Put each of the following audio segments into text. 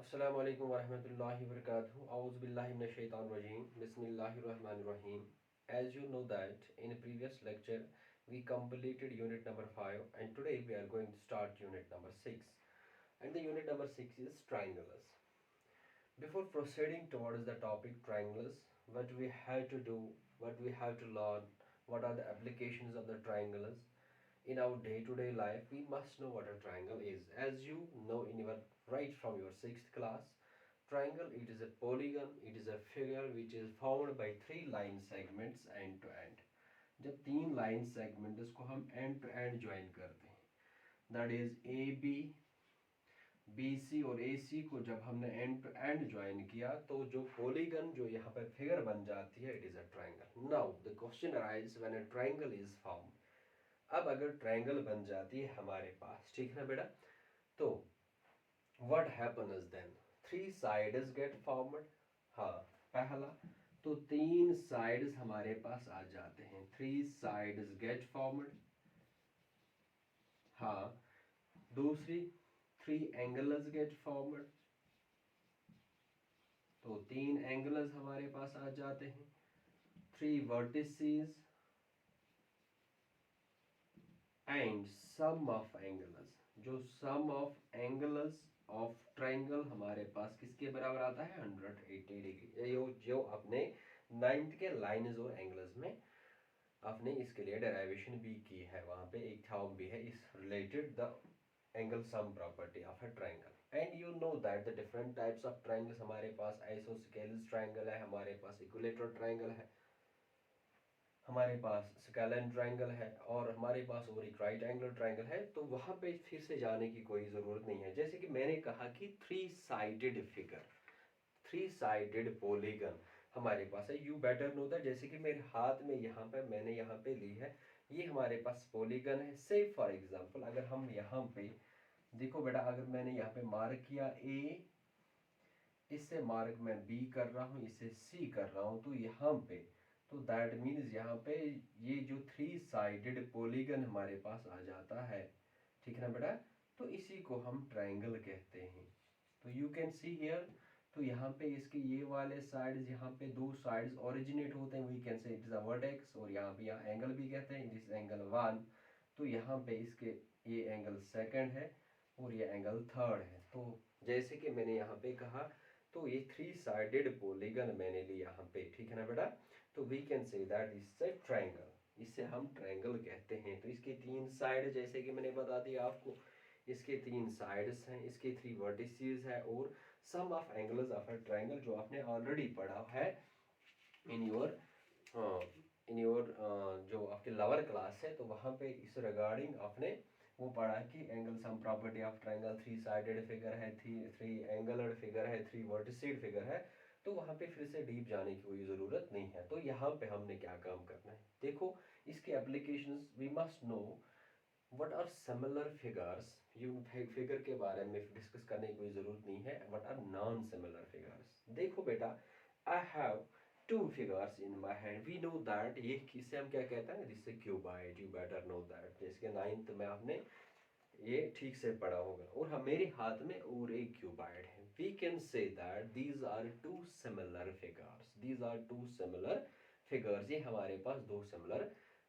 अस्सलाम वालेकुम वरहमतुल्लाहि वबरकातुहू औज़ु बिल्लाहि मिनश शैतानिर रजीम बिस्मिल्लाहिर रहमानिर रहीम. As you know that in a previous lecture we completed unit number 5 and today we are going to start unit number 6, and the unit number 6 is triangles. Before proceeding towards the topic triangles, what we have to do, what we have to learn, what are the applications of the triangles in our day-to-day life, we must know what a triangle is. As you know in your right from your 6th class, triangle, it is a polygon, it is a figure which is formed by three line segments end to end. जब तीन line segment इसको हम and to and join करते हैं, that is A B, B C और A सी को जब हमने एंड टू एंड ज्वाइन किया तो जो पॉलीगन जो यहाँ पे फिगर बन जाती है, it is a triangle. Now the question arise when a triangle is formed. अब अगर ट्रायंगल बन जाती है हमारे पास, ठीक है ना बेटा, तो what happens then? Three sides get formed. हाँ, पहला तो तीन साइड्स हमारे पास आ जाते हैं, थ्री साइड्स गेट फॉर्म्ड. हाँ, दूसरी थ्री एंगल्स गेट फॉर्म्ड, तो तीन एंगल्स हमारे पास आ जाते हैं. Three vertices and sum of angles. जो sum of angles of triangle हमारे पास किसके बराबर आता है? 180 डिग्री. जो अपने 9th के लाइन्स और एंगल्स में आपने इसके लिए डेरिवेशन भी की है, वहां पे एक थॉर्म भी है इस related the angle sum property of a triangle. And you know that the different types of triangles हमारे पास आइसोस्केलस ट्रायंगल है, हमारे पास इक्विलेटरल ट्रायंगल है, हमारे पास स्केलन ट्रायंगल है, और हमारे पास और एक राइट एंगल ट्रायंगल है. तो वहां पे फिर से जाने की कोई ज़रूरत नहीं है. जैसे कि मैंने कहा कि three sided figure, three sided polygon हमारे पास है. You better know that. जैसे कि मेरे हाथ में यहाँ पे मैंने यहाँ पे ली है, ये हमारे पास पॉलीगन है. से फॉर एग्जांपल अगर हम यहाँ पे देखो बेटा, अगर मैंने यहाँ पे मार्क किया ए, इससे मार्क मैं बी कर रहा हूँ, इससे सी कर रहा हूँ, तो यहाँ पे तो दैट मीन्स यहाँ पे ये जो थ्री साइडेड पॉलीगन हमारे पास आ जाता है, ठीक है ना बेटा. तो इसी को हम ट्रायंगल कहते हैं. तो यू कैन सी हियर, तो यहाँ पे इसके ये वाले साइड्स, यहाँ पे दो साइड्स ओरिजिनेट होते हैं, we can say it is a vertex, और यहाँ पे यहाँ एंगल भी कहते हैं, दिस एंगल 1. तो यहाँ पे इसके ये एंगल सेकंड है और ये एंगल थर्ड है. तो जैसे कि मैंने यहाँ पे कहा, तो ये थ्री साइडेड पॉलीगन मैंने ली यहाँ पे, ठीक है ना बेटा. तो we can say that is a triangle. इसे हम ट्रायंगल कहते हैं. तो इसके तीन साइड, जैसे कि मैंने बता दिया आपको, इसके तीन साइड्स हैं, इसके थ्री वर्टिसेस है, और sum of angles of a triangle जो आपने ऑलरेडी पढ़ा है इन योर जो आपके लोअर क्लास है. तो वहाँ पे इस रिगार्डिंग आपने वो पढ़ा है कि angle sum property of triangle, three sided figure है, थ्री एंगलड फिगर है, थ्री वर्टिसेड फिगर है. तो वहाँ पे फिर से डीप जाने की कोई ज़रूरत नहीं है. तो यहाँ पे हमने क्या काम करना है, देखो इसके applications we must know what are similar figures. You figure के बारे में डिस्कस करने की कोई ज़रूरत नहीं है. What are non similar figures. देखो बेटा, I have two figures in my hand. We know that ये किसे हम क्या कहते हैं, this is cuboid. You better know that. जैसे 9th में आपने ये ठीक से पढ़ा होगा. और हम मेरे हाथ में और एक क्यूबॉइड है. We can say that these are two similar figures. These are two similar figures. ये हमारे पास दो सिमिलर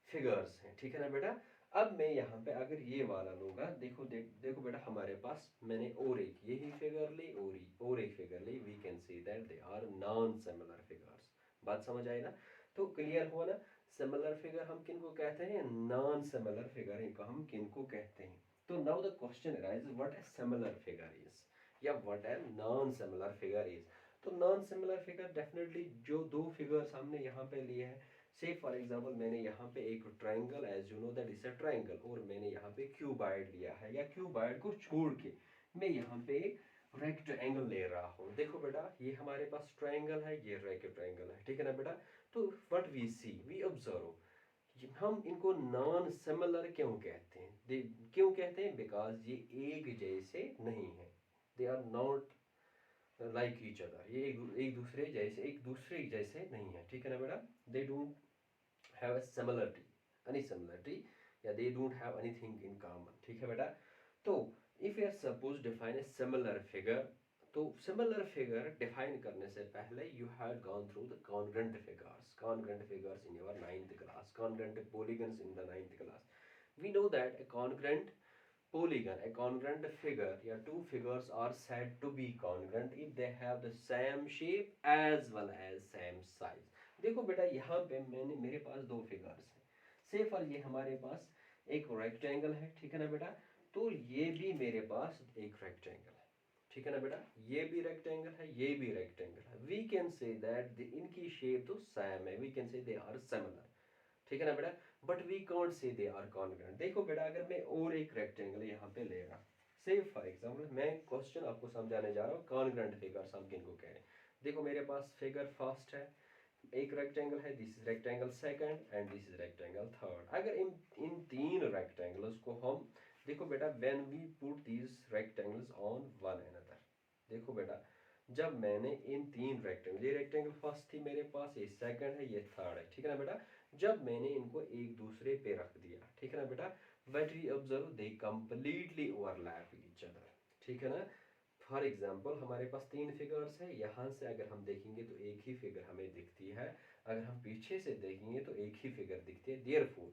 फिगर्स हैं, ठीक है ना बेटा. अब मैं यहाँ पे अगर ये वाला लूंगा, देखो देखो बेटा, हमारे पास मैंने और एक यही फिगर ली और एक फिगर ली. We can see that they are non similar figures. बात समझ आई ना? तो क्लियर हुआ ना? सिमिलर फिगर हम किनको कहते हैं, नॉन सिमिलर फिगर इनको हम किनको कहते हैं. तो now the question arise what a similar figure is, या what a non similar figure is. तो नॉन सिमिलर फिगर डेफिनेटली जो दो फिगर्स हमने यहाँ पे लिए हैं, से फॉर एग्जांपल मैंने यहाँ पे एक triangle, as you know that is a triangle, और मैंने यहाँ पे क्यूबॉइड लिया है, या क्यूबॉइड को छोड़ के मैं यहाँ पे एक रेक्टेंगल ले रहा हूँ. देखो बेटा, ये हमारे पास ट्रायंगल है, ये रेक्टेंगल है, ठीक है ना बेटा. तो what we see, we observe, हम इनको नॉन सिमिलर क्यों कहते हैं? क्यों कहते हैं? बिकॉज ये एक जैसे नहीं है. They are not like each other. ये एक दूसरे जैसे नहीं है, ठीक है ना बेटा. They don't have a similarity, any similarity, या they don't have anything in common, ठीक है बेटा. तो if you are suppose define a similar figure, तो सिमिलर फिगर डिफाइन करने से पहले you had gone through the congruent figures in your 9th class, congruent polygons in the 9th class. We know that a congruent polygon, a congruent figure या two figures are said to be congruent if they have the same shape as well as same size. देखो बेटा यहाँ पे मेरे पास दो figures हैं. से for ये हमारे पास एक रेक्टेंगल है, ठीक है ना बेटा, तो ये भी मेरे पास एक रेक्टेंगल है, ठीक है ना बेटा, ये भी रेक्टेंगल है, ये भी रेक्टेंगल है. वी कैन से दैट इनकी शेप तो सेम है, we can say they are similar, ठीक है ना बेटा, but we can't say they are congruent. देखो बेटा अगर मैं और एक रेक्टेंगल यहाँ पे ले रहा, से फॉर एग्जांपल मैं क्वेश्चन आपको समझाने जा रहा हूँ कॉन्ग्रुएंट फिगर्स हम किनको कह रहे हैं. देखो मेरे पास फिगर फर्स्ट है, एक रेक्टेंगल है, this is rectangle second and this is rectangle third. अगर इन इन तीन रेक्टेंगल्स को हम, देखो बेटा when we put these rectangles on one another, देखो बेटा जब मैंने इन तीन रेक्टेंगल, ये रेक्टेंगल फर्स्ट थी मेरे पास, ये सेकंड है, ये थर्ड है, ठीक है ना बेटा, जब मैंने इनको एक दूसरे पे रख दिया, ठीक है ना बेटा, what we observe they completely overlap each other, ठीक है ना. फॉर एग्जांपल हमारे पास तीन फिगर्स है, यहाँ से अगर हम देखेंगे तो एक ही फिगर हमें दिखती है, अगर हम पीछे से देखेंगे तो एक ही फिगर दिखती है. देयरफॉर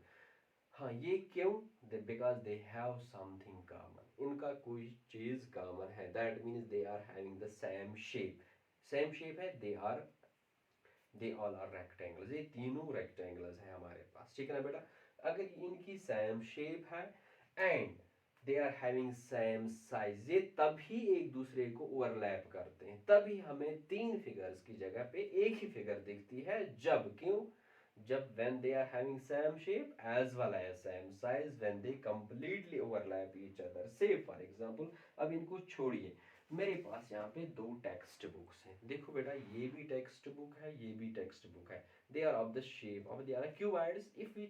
हाँ ये क्यों, because they have something common, इनका कोई चीज कॉमन है, that means they are having the same shape. Same shape है, दे ऑल आर रेक्टेंगल्स, ये तीनों रेक्टेंगल्स है हमारे पास, ठीक है ना बेटा. अगर इनकी सेम शेप है and they are having same size, ये तभी एक दूसरे को ओवरलैप करते हैं, तभी हमें तीन फिगर्स की जगह पे एक ही फिगर दिखती है. जब क्यों, जब when they are having same shape as well as same size, when they completely overlap each other. Say for example, अब इनको छोड़िए, मेरे पास यहाँ पे दो टेक्स्ट बुक्स हैं, देखो बेटा ये भी टेक्स्ट बुक है, ये भी टेक्स्ट बुक है, they are of the shape of they are cuboids. If we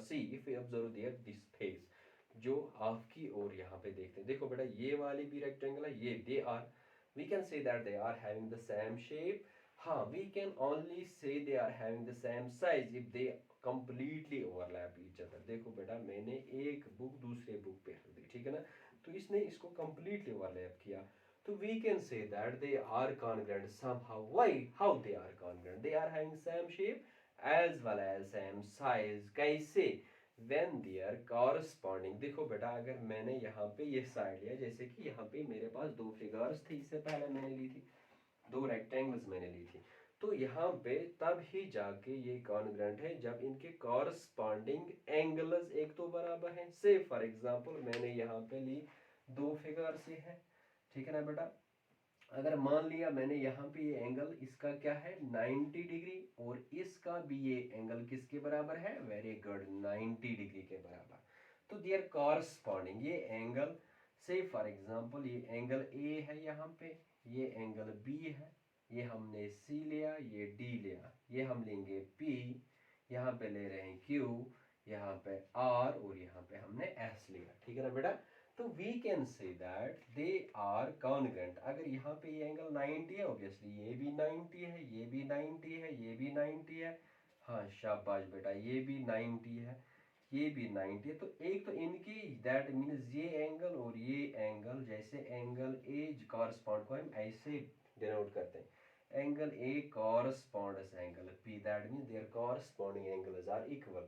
see if we observe there this face, जो आपकी ओर यहाँ पे देखते हैं, देखो बेटा ये वाली भी रेक्टेंगल है, ये they are, we can say that they are having the same shape. हाँ we can only say they are having the same size if they completely overlap each other. देखो बेटा मैंने एक बुक दूसरे बुक पे रख दी, ठीक है ना, तो इसने इसको completely overlap किया, तो we can say that they are congruent somehow. Why, how they are congruent, they are having same shape as well as same size. कैसे, when they are corresponding. देखो बेटा अगर मैंने यहाँ पे ये साइड लिया, जैसे कि यहाँ पे मेरे पास दो फिगर्स थी, इससे पहले मैंने ली थी दो रेक्टेंगल्स मैंने ली थी, तो यहाँ पे तब ही जाके ये कॉन्ग्रुएंट है जब इनके कॉरस्पॉन्डिंग एंगल्स एक तो बराबर हैं. से फॉर एग्जांपल मैंने यहाँ पे ली दो फिगर से है, ठीक है ना बेटा, अगर मान लिया मैंने यहाँ पे ये एंगल इसका क्या है 90 डिग्री और इसका भी ये एंगल किसके बराबर है, वेरी गुड 90 डिग्री के बराबर, तो देयर कॉरस्पॉन्डिंग ये एंगल, से फॉर एग्जांपल ये एंगल ए है, यहाँ पे ये एंगल बी है, ये हमने सी लिया, ये डी लिया, ये हम लेंगे पी, यहाँ पे ले रहे हैं क्यू, यहाँ पे आर और यहाँ पे हमने एस लिया, ठीक है ना बेटा. तो we can say that they are congruent. अगर यहाँ पे ये एंगल 90 है, ऑब्वियसली ये भी 90 है, ये भी 90 है, ये भी 90 है, हाँ शाबाश बेटा ये भी 90 है, ये भी 90 है, तो एक तो इनकी दैट मीन्स ये एंगल और ये एंगल, जैसे एंगल ए कॉरस्पॉन्ड को हम ऐसे डिनोट करते हैं, angle A corresponds angle P, that means their corresponding angles are equal.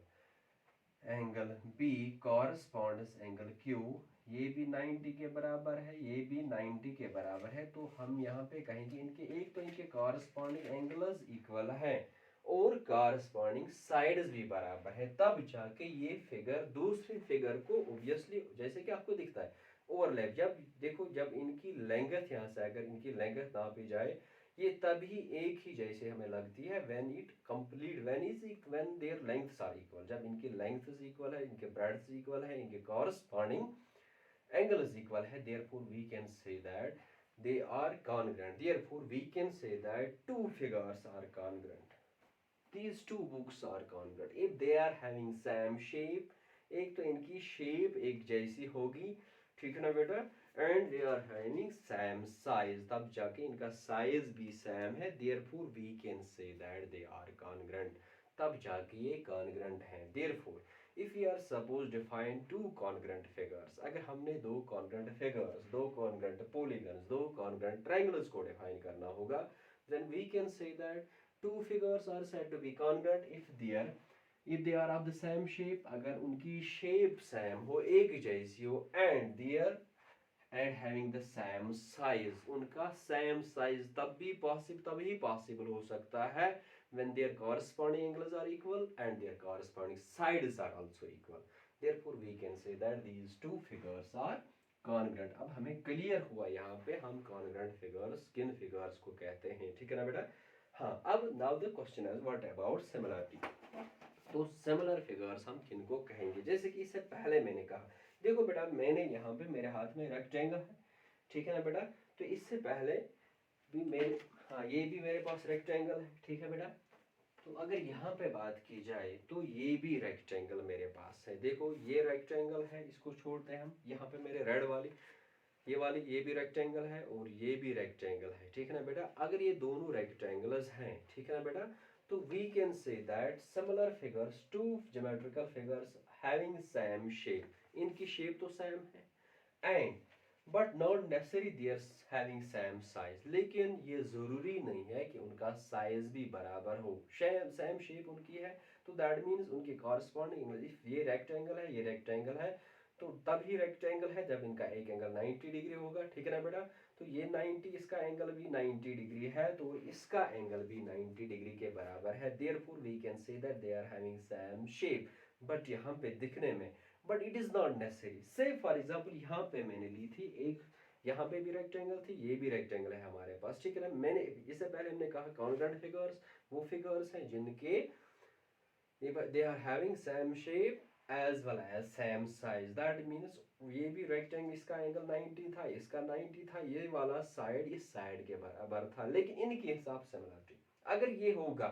Angle B corresponds angle Q, ये भी 90 के बराबर है, ये भी 90 के बराबर है, तो हम यहाँ पे कहेंगे इनके एक तो इनके कॉरस्पॉन्डिंग एंगल्स इक्वल है और कॉरस्पॉन्डिंग साइड्स भी बराबर है, तब जाके ये फिगर दूसरी फिगर को ऑब्वियसली जैसे कि आपको दिखता है ओवरलैप. जब देखो जब इनकी लेंथ यहाँ से अगर इनकी लेंथ नापी जाए, ये तभी एक ही जैसे हमें लगती है when it complete when their lengths are equal, जब इनकी लेंथ्स इक्वल है, इनके ब्रेड्थ इक्वल है, इनके कॉरस्पॉन्डिंग angle is equal है, therefore we can say that they are congruent. Therefore we can say that two figures are congruent. These two books are congruent if they are having same shape. एक तो इनकी shape एक जैसी होगी, ठीक है ना बेटा, and they are having same size, तब जाके इनका साइज भी सेम है, therefore we can say that they are congruent, तब जाके ये congruent हैं. therefore if you are suppose define two congruent figures, अगर हमने दो कॉन्ग्रेंट फिगर्स, दो कॉन्ग्रेंट पॉलीगन्स, दो कॉन्ग्रेंट ट्रायंगल्स को डिफाइन करना होगा, then we can say that two figures are said to be congruent if they are of the same shape, अगर उनकी शेप सेम हो, एक जैसी हो, and having the same size, उनका same size तभी possible हो सकता है when their corresponding angles are equal and their corresponding sides are also equal. Therefore we can say that these two figures are congruent. अब हमें clear हुआ यहाँ पे हम congruent figures किन figures को कहते हैं, ठीक है ना बेटा। हाँ, अब now the question is what about similarity। तो सिमिलर फिगर्स हम किनको कहेंगे, जैसे कि इससे पहले मैंने कहा, देखो बेटा मैंने यहाँ पे मेरे हाथ में रेक्टेंगल है, ठीक है ना बेटा। तो इससे पहले भी मेरे, हाँ ये भी मेरे पास रेक्टेंगल है, ठीक है बेटा। तो अगर यहाँ पे बात की जाए तो ये भी रेक्टेंगल मेरे पास है, देखो ये रेक्टेंगल है, इसको छोड़ते हैं हम। यहाँ पे मेरे रेड वाली ये भी रेक्टेंगल है और ये भी रेक्टेंगल है, ठीक है ना बेटा। अगर ये दोनों रेक्टेंगल्स हैं, ठीक है ना बेटा, तो we can say that similar figures, two geometrical figures having same shape, इनकी शेप तो सेम है, and but not necessarily they are having same size, लेकिन ये जरूरी नहीं है कि उनका साइज भी बराबर हो। सेम शेप उनकी है तो दैट मीन्स उनके कॉरस्पॉन्डिंग, इफ ये रेक्टेंगल है, ये रेक्टेंगल है, तो तभी रेक्टेंगल है जब इनका एक एंगल 90 डिग्री होगा, ठीक है ना बेटा। तो ये 90, इसका एंगल भी 90 डिग्री है, तो इसका एंगल भी 90 डिग्री के बराबर है। Therefore we can say that they are having same shape, but यहाँ पे दिखने में, but it is not necessary. Say for example यहाँ पे मैंने ली थी एक, यहाँ पे भी रेक्टेंगल थी, ये भी रेक्टेंगल है हमारे पास, ठीक है ना। मैंने इससे पहले हमने कहा कॉन्ग्रुएंट फिगर्स वो फिगर्स हैं जिनके they are having same shape as well as same size, that means ये भी रेक्टेंगल, इसका एंगल 90 था, इसका 90 था, ये वाला साइड इस साइड के बराबर था, लेकिन इनके हिसाब से सिमिलरिटी अगर ये होगा,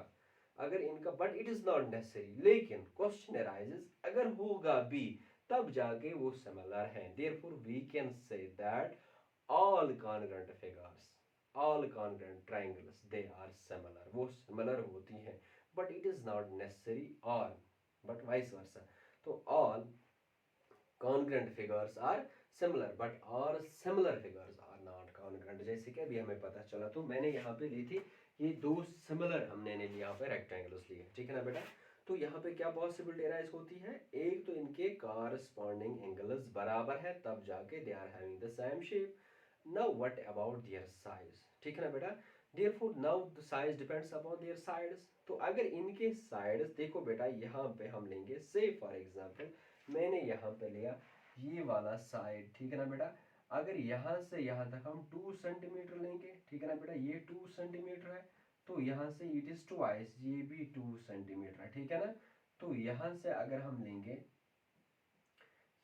अगर इनका, but it is not necessary, लेकिन क्वेश्चन अराइजेस अगर होगा भी तब जाके वो सिमिलर हैं। Therefore we can say that all congruent figures, all congruent triangles, they are similar, वो सिमिलर होती हैं, but it is not necessary all, but vice versa। तो all congruent figures are similar but all similar figures are not congruent, जैसे कि अभी हमें पता चला। तो मैंने यहाँ पे ली थी ये दो सिमिलर, हमने यहाँ पे रेक्टेंगल्स लिए, ठीक है ना बेटा। तो यहाँ पे क्या पॉसिबिलिटी अराइज होती है, एक तो इनके कॉरस्पॉन्डिंग एंगल्स बराबर है तब जाके they are having the same shape. Now what about their size, ठीक है ना बेटा। Therefore now the size depends upon their sides. तो अगर इनके साइड्स देखो बेटा, यहाँ पे हम लेंगे से फॉर एग्जांपल मैंने यहाँ पे लिया ये वाला साइड, ठीक है ना बेटा। अगर यहाँ से यहाँ तक हम 2 सेंटीमीटर लेंगे, ठीक है ना बेटा, ये 2 सेंटीमीटर है, तो यहाँ से इट इज ट्वाइस, ये भी 2 सेंटीमीटर है, ठीक है ना। तो यहाँ से अगर हम लेंगे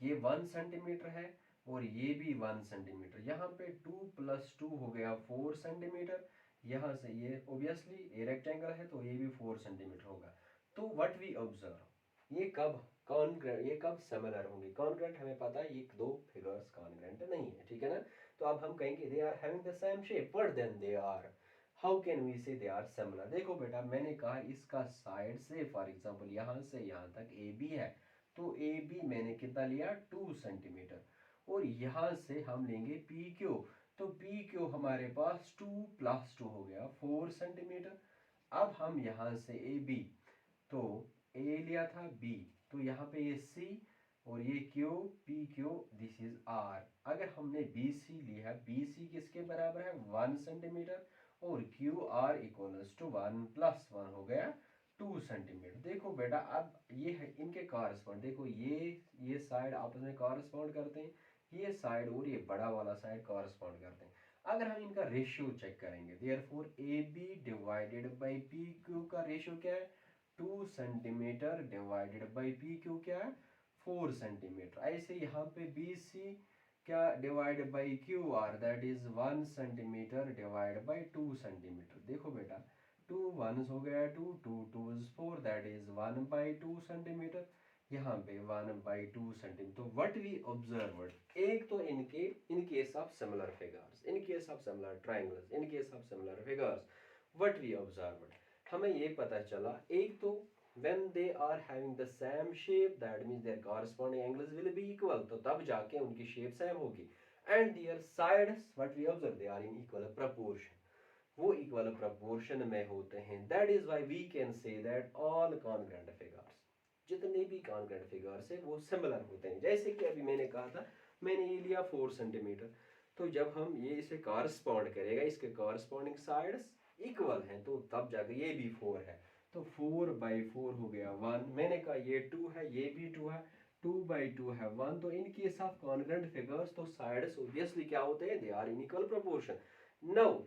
ये 1 सेंटीमीटर है और ये भी 1 सेंटीमीटर, यहाँ पे 2 + 2 हो गया 4 सेंटीमीटर। यहाँ से ये ऑब्वियसली ये रेक्टेंगल है तो ये भी 4 सेंटीमीटर होगा। तो व्हाट वी ऑब्जर्व, ये कब कॉन्ग्रुएंट, ये कब सिमिलर होंगे। कॉन्ग्रुएंट हमें पता है ये दो फिगर्स कॉन्ग्रुएंट नहीं है, ठीक है ना। तो अब हम कहेंगे they are having the same shape, but then they are, how can we say they are similar. देखो बेटा मैंने कहा इसका साइड से फॉर एग्जांपल यहाँ से यहाँ तक ए बी है, तो ए बी मैंने कितना लिया 2 सेंटीमीटर, और यहाँ से हम लेंगे पी क्यू, तो पी क्यू हमारे पास 2 + 2 हो गया 4 सेंटीमीटर। अब हम यहाँ से ए बी, तो ए लिया था बी, तो यहाँ पे ये सी और ये Q, P Q, this is R. अगर हमने बी सी लिया, बी सी किसके बराबर है 1 सेंटीमीटर, और क्यू आर इक्वल्स टू 1 + 1 हो गया 2 सेंटीमीटर। देखो बेटा अब ये है इनके कॉरस्पॉन्ड, देखो ये साइड आपस में कॉरस्पॉन्ड करते हैं, ये साइड और ये बड़ा वाला साइड कॉरस्पॉन्ड करते हैं। अगर हम इनका रेशियो चेक करेंगे, therefore A B divided by P Q का रेशियो क्या है 2 centimetre divided by P Q क्या है 4 सेंटीमीटर। ऐसे यहाँ पे बी सी क्या divide by Q R, that is 1 centimetre divide by 2 centimetre. देखो बेटा 2 1s हो गया 2, 2 2s 4, दैट इज 1/2 सेंटीमीटर, यहाँ पे 1/2 सेंटीमीटर। तो व्हाट वी ऑब्जर्व, एक तो in case of similar figures, in case of similar triangles, in case of similar figures, what we observe, हमें ये पता चला एक तो when they are having the same shape, that means their corresponding angles will be equal, तो तब जाके उनकी shape same होगी, and their sides what we observe they are in equal proportion, वो equal proportion में होते हैं. That is why we can say that all congruent figures, जितने भी congruent figures है वो similar होते हैं. जैसे कि अभी मैंने कहा था, मैंने ये लिया 4 सेंटीमीटर, तो जब हम ये इसे correspond करेगा, इसके corresponding sides इक्वल हैं, तो तब जाके ये भी 4 है, तो 4/4 हो गया 1. मैंने कहा ये 2 है, ये भी 2 है, 2/2 है 1. तो इनके साथ कॉन्ग्रुएंट फिगर्स तो साइड्स ऑब्वियसली क्या होते हैं, they are in equal proportion. Now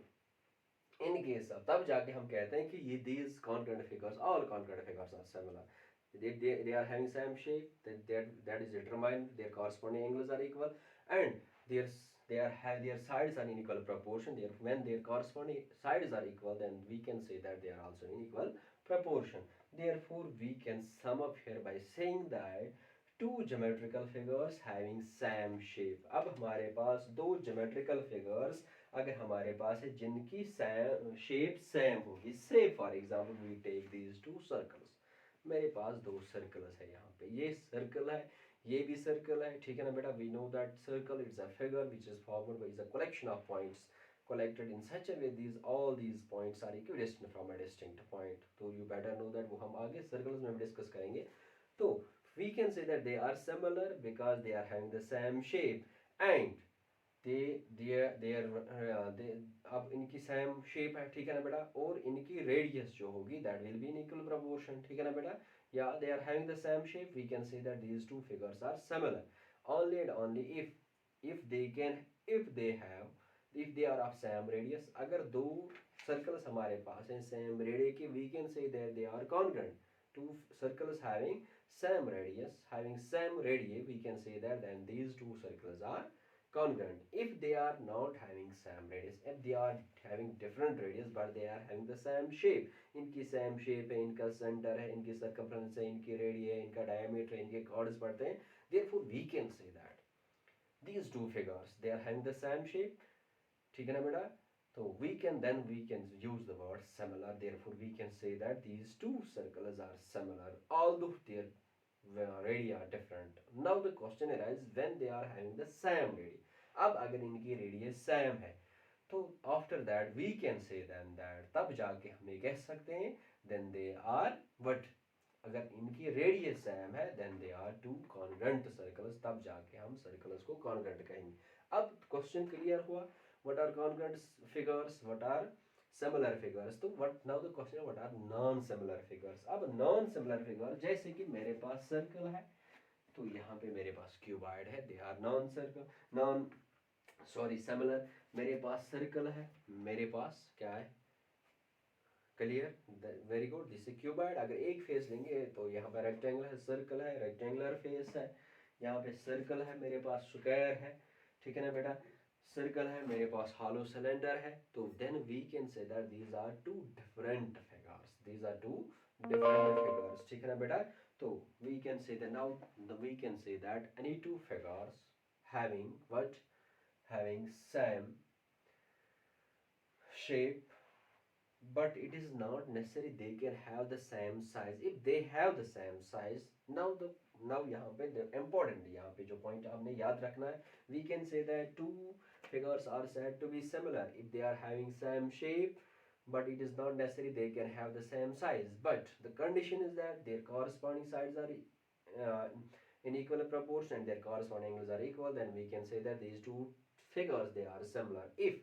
इनके साथ तब जाके हम कहते हैं कि ये these congruent figures, all congruent figures are similar. They are having same shape, that is determined, their corresponding angles are equal, and their their sides are in equal proportion. When their corresponding sides are equal, then we can say that they are also in equal proportion. Therefore we can sum up here by saying that two geometrical figures having same shape. अब हमारे पास दो geometrical figures अगर हमारे पास है जिनकी shape same होगी, say for example we take these two circles. मेरे पास दो सर्कल्स है, यहाँ पे ये सर्कल है, ये भी सर्कल है, ठीक है ना बेटा. We know that circle it's a figure which is formed by a collection of points collected in such a way these all these points are equidistant from a distinct point. तो you better know that, वो हम आगे circles में discuss करेंगे. तो we can say that they are similar because they are having the same shape and they अब इनकी same shape है, ठीक है ना बेटा, और इनकी रेडियस जो होगी that will be in equal proportion, ठीक है ना बेटा. या they are having the same shape, we can say that these two figures are similar only and only if they can if they have if they are of same radius. अगर दो circles हमारे पास हैं same radius के, we can say that they are congruent. Two circles having same radius, having same radii, we can say that then these two circles are congruent. If they are not having same radius, if they are having different radius but they are having the same shape, इनकी same shape है, इनका center है, इनकी circumference है, इनकी radii है, इनका diameter है, इनके chords पड़ते हैं, therefore we can say that these two figures they are having the same shape, ठीक है ना बेटा. So we can use the word similar. Therefore we can say that these two circles are similar although their radii are different. Now the question arises when they are having the same radii. अब अगर इनकी radius same है, तो after that we can say then that, तब जाके हम ये कह सकते हैं देन दे आर व्हाट. अगर इनकी रेडियस सेम है then they are two congruent circles, तब जाके हम सर्कल्स को कॉन्ग्रुएंट कहेंगे. अब क्वेश्चन क्लियर हुआ, what are congruent figures, what are similar figures. तो what now the question है what are non similar figures. अब non similar figure जैसे कि मेरे पास सर्कल है, तो यहाँ पे मेरे पास क्यूबॉइड है, they are non circle non sorry similar. मेरे पास सर्कल है, मेरे पास क्या है, clear, very good. This is cuboid. अगर एक फेस लेंगे तो यहाँ पे रेक्टेंगल है, सर्कल है, रेक्टेंगुलर फेस है, यहाँ पे सर्कल है, मेरे पास स्क्वायर है, ठीक है ना बेटा, सर्कल है, मेरे पास हॉलो सिलेंडर है. तो then we can say that these are two different figures, these are two different figures, ठीक है ना बेटा. तो we can say that now we can say that any two figures having what having same shape but it is not necessary they can have the same size. If they have the same size, now यहाँ पे the important यहाँ पे जो point आपने याद रखना है, we can say that two figures are said to be similar if they are having same shape but it is not necessary they can have the same size, but the condition is that their corresponding sides are in equal proportion and their corresponding angles are equal. Then we can say that these two figures they are similar. If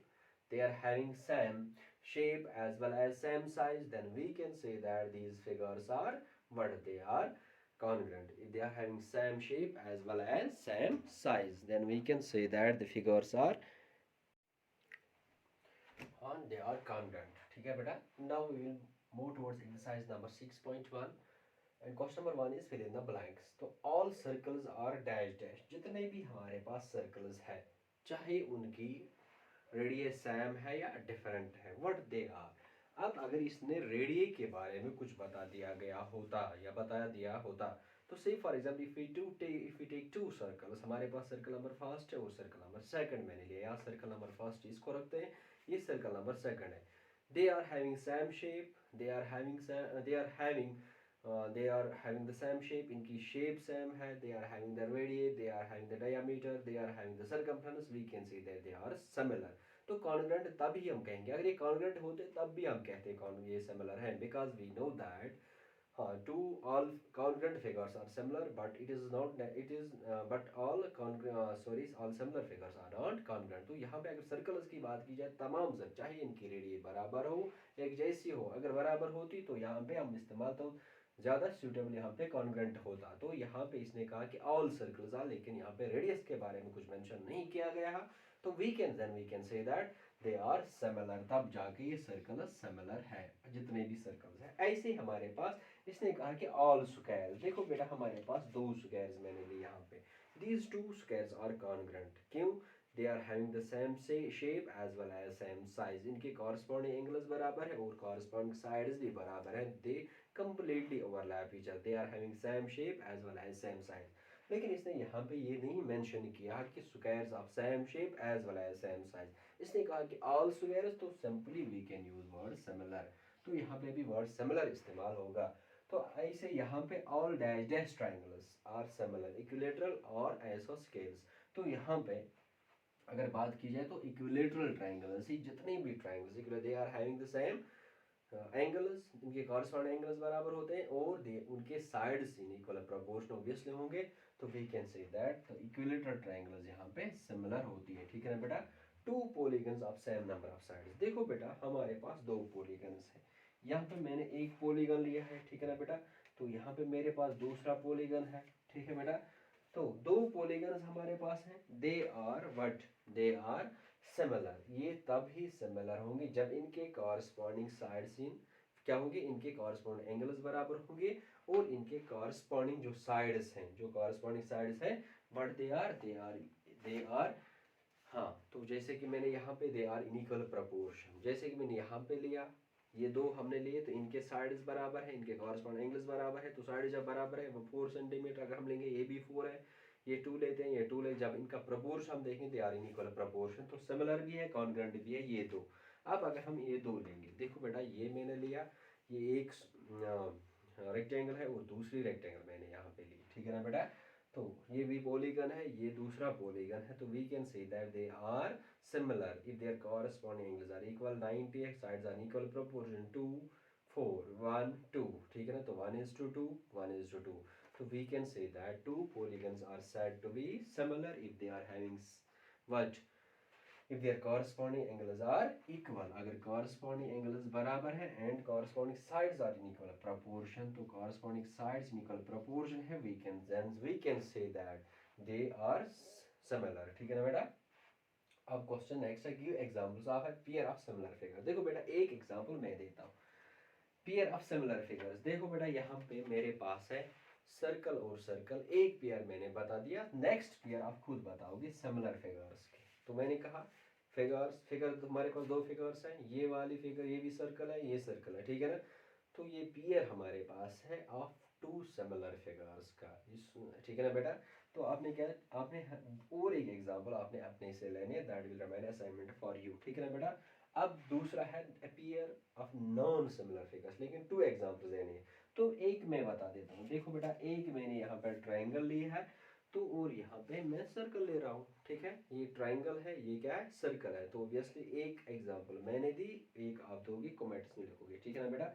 they are having same shape as well as same size, then we can say that these figures are what they are congruent. If they are having same shape as well as same size, then we can say that the figures are and they are congruent. ठीक है बेटा. Now we will move towards exercise number 6.1 and question number 1 is fill in the blanks. तो all circles are dash dash. जितने भी हमारे पास circles है, चाहे उनकी रेडियस सेम है या डिफरेंट है, व्हाट दे आर. अब अगर इसने रेडिय के बारे में कुछ बता दिया गया होता या बताया दिया होता, तो say for example if we take two circles, हमारे पास सर्कल नंबर फर्स्ट है और सर्कल नंबर सेकंड मैंने लिया, यहाँ सर्कल नंबर फर्स्ट इसको रखते हैं, ये सर्कल नंबर सेकंड है. They are having same shape, they are having they are having the same shape, इनकी shape same है, they are having the radii, they are having the diameter, they are having the circumference, we can say that they are similar. तो congruent तभी हम कहेंगे, अगर ये congruent होते तब भी हम कहते हैं ये similar है, because we know that two all congruent figures are similar, but it is not it is but all all similar figures are not congruent. तो यहाँ पे अगर सर्कल्स की बात की जाए, तमाम सब चाहे इनकी रेडियस बराबर हो, एक जैसी हो, अगर बराबर होती तो यहाँ पे हम इस्तेमाल तो ज़्यादा सूटेबल यहाँ पे कॉन्ग्रेंट होता। तो यहाँ पे इसने कहा कि ऑल सर्कल्स आर, लेकिन यहाँ पे रेडियस के बारे में कुछ मेंशन नहीं किया गया है, तो we can say that they are similar, तब जाके ये सर्कल सिमिलर है, जितने भी सर्कल्स हैं। ऐसे हमारे पास इसने कहा कि ऑल स्क्वायर्स, देखो बेटा हमारे पास दो स्क्वायर्स मैंने लिए यहाँ पे, these two squares are congruent, क्यों? They are having the same shape as well as same size, इनके कॉरस्पॉन्डिंग एंगल्स बराबर है और कॉरस्पॉन्डिंग साइड्स भी बराबर है, दे completely overlap each other, they are having same shape as well as same size. लेकिन इसने यहाँ पे ये नहीं मेंशन किया कि squares of same shape as well as same size, इसने कहा कि ऑल स्क्वायर्स, तो simply we can use word similar, तो यहाँ पे भी वर्ड सिमिलर इस्तेमाल होगा। तो ऐसे यहाँ पे all dash dash triangles are similar, equilateral और आइसोस्केल्स, तो यहाँ पे अगर बात की जाए तो इक्विलेटरल ट्राइंगल्स ही जितने भी triangles they are having the same angles, इनके कॉरस्पॉन्डिंग एंगल्स बराबर होते हैं और उनके sides in equal proportion obviously होंगे, तो we can say that equilateral triangles यहाँ पे सिमिलर होती है। ठीक है ना बेटा, two polygons of same number of sides, देखो बेटा हमारे पास दो पॉलीगन्स है, यहाँ पे मैंने एक पॉलीगन लिया है, ठीक है ना बेटा, तो यहाँ पे मेरे पास दूसरा पॉलीगन है, ठीक है बेटा, तो दो पॉलीगन्स हमारे पास हैं, दे आर सिमिलर, ये तब ही सिमिलर होंगे जब इनके कॉरस्पॉन्डिंग साइड्स इन क्या होंगे, इनके कॉरस्पॉन्डिंग एंगल्स बराबर होंगे और इनके कॉरस्पॉन्डिंग जो साइड्स हैं, जो कॉरस्पॉन्डिंग साइड्स हैं, बट दे आर हाँ, तो जैसे कि मैंने यहाँ पे they are in equal proportion, जैसे कि मैंने यहाँ पे लिया, ये दो हमने लिए तो इनके साइड्स बराबर है, इनके कॉरस्पॉन्डिंग एंगल्स बराबर है, तो साइड जब बराबर है वो 4 सेंटीमीटर अगर हम लेंगे, ये भी 4 है, ये 2 लेते हैं, ये 2 ले, जब इनका प्रोपोर्शन हम देखें they are in equal proportion, तो सिमिलर भी है, कॉन्ग्रुएंट भी है ये दो। अब अगर हम ये दो लेंगे, देखो बेटा ये मैंने लिया, ये एक रेक्टेंगल है और दूसरी रेक्टेंगल मैंने यहाँ पे ली, ठीक है ना बेटा, तो ये भी पॉलीगन है, ये दूसरा पॉलीगन है, तो we can say that they are similar if their corresponding angles are equal, 90 sides are equal proportion 2 4 1 2, ठीक है ना, तो 1:2 1:2, so we can say that two polygons are said to be similar if they are having what, if their corresponding angles are equal, अगर corresponding angles बराबर है and corresponding sides are in equal proportion, तो corresponding sides in equal proportion है, we can say that they are similar, ठीक है ना बेटा। अब क्वेश्चन नेक्स्ट है, give examples of a pair of similar figures, देखो बेटा एक एग्जांपल मैं देता हूँ पेयर ऑफ सिमिलर फिगर्स, देखो बेटा यहाँ पे मेरे पास है सर्कल और सर्कल, एक पेयर मैंने बता दिया, नेक्स्ट पेयर आप खुद बताओगे सिमिलर फिगर्स के, तो मैंने कहा फिगर हमारे पास दो फिगर्स हैं, ये वाली फिगर ये भी सर्कल है, ये सर्कल है, ठीक है ना, तो ये पेयर हमारे पास है ऑफ टू सिमिलर फिगर्स का, ठीक है ना बेटा। तो आपने क्या, आपने और एक एग्जांपल आपने अपने से लेने, that will remain assignment for you, ठीक है ना बेटा। अब दूसरा है pair of non similar figures, लेकिन टू एग्जांपल्स देने हैं, तो एक मैं बता देता हूँ, देखो बेटा एक मैंने यहाँ पर ट्राइंगल लिया है, तो और यहाँ पे मैं सर्कल ले रहा हूँ, ठीक है, ये ट्राइंगल है, ये क्या है, सर्कल है, तो ऑब्वियसली एक एग्जांपल मैंने दी, एक आप दोगे, कमेंट्स में लिखोगे, ठीक है ना बेटा।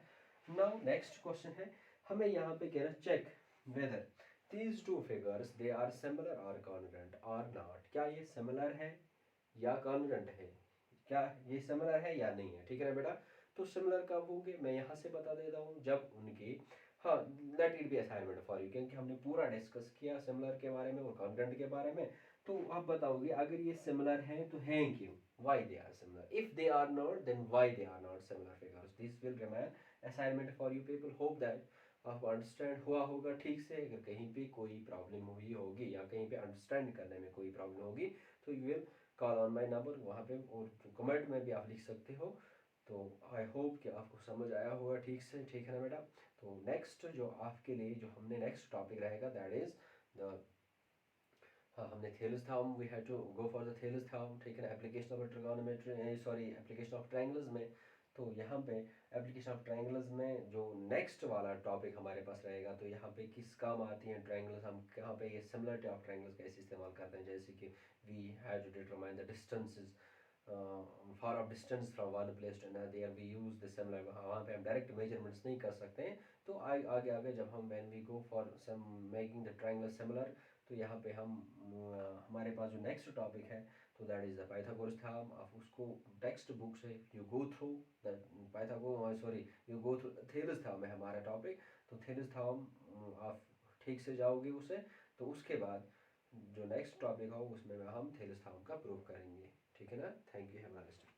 नाउ नेक्स्ट क्वेश्चन है, हमें यहाँ पे कहना check whether these two figures they are similar or congruent or not, क्या ये सिमिलर है या कॉन्ग्रुएंट है, क्या ये सिमिलर है या नहीं है, ठीक है ना बेटा। तो सिमिलर कब होंगे, मैं यहाँ से बता देता हूँ, जब उनकी हाँ let it be assignment for you, क्योंकि हमने पूरा डिस्कस किया सिमिलर के बारे में और कॉन्ग्रुएंट के बारे में, तो आप बताओगे अगर ये सिमिलर हैं तो हैं क्यों, why they are similar, if they are not then why they are not similar figures, this will remain assignment for you people, hope that आपको अंडरस्टैंड हुआ होगा ठीक से। अगर कहीं पे कोई प्रॉब्लम हुई होगी या कहीं पे अंडरस्टैंड करने में कोई प्रॉब्लम होगी तो you will call on my number, वहाँ पे और कमेंट में भी आप लिख सकते हो। तो आई होप कि आपको समझ आया होगा ठीक से, ठीक है ना बेटा। तो नेक्स्ट जो आपके लिए जो हमने नेक्स्ट टॉपिक रहेगा दैट इज़ द हाँ हमने Thales theorem, we had to go for the Thales theorem, ठीक है ना, application of trigonometry, sorry application of triangles में। तो यहाँ पे एप्लीकेशन ऑफ ट्रायंगल्स में जो नेक्स्ट वाला टॉपिक हमारे पास रहेगा, तो यहाँ पे किस काम आती हैं ट्रायंगल्स, हम कहाँ पे ये सिमिलरिटी ऑफ ट्रायंगल्स कैसे इस्तेमाल करते हैं, जैसे कि we have to determine the distances for of distance from one place to another, we use the similar, वहाँ पे हम डायरेक्ट मेजरमेंट्स नहीं कर सकते हैं। तो आगे आगे जब हम when we go for some making the triangle similar, तो यहाँ पे हम हमारे पास जो नेक्स्ट टॉपिक है, तो that is the Pythagoras theorem. आप उसको टेक्स्ट बुक से you go through the Pythagoras, sorry you go through Thales theorem है हमारा टॉपिक। तो थेलस थ्योरम आप ठीक से जाओगे उसे, तो उसके बाद जो नेक्स्ट टॉपिक हो उसमें हम थेलस थ्योरम का प्रूफ करेंगे। ठीक है ना? Thank you, have a nice day.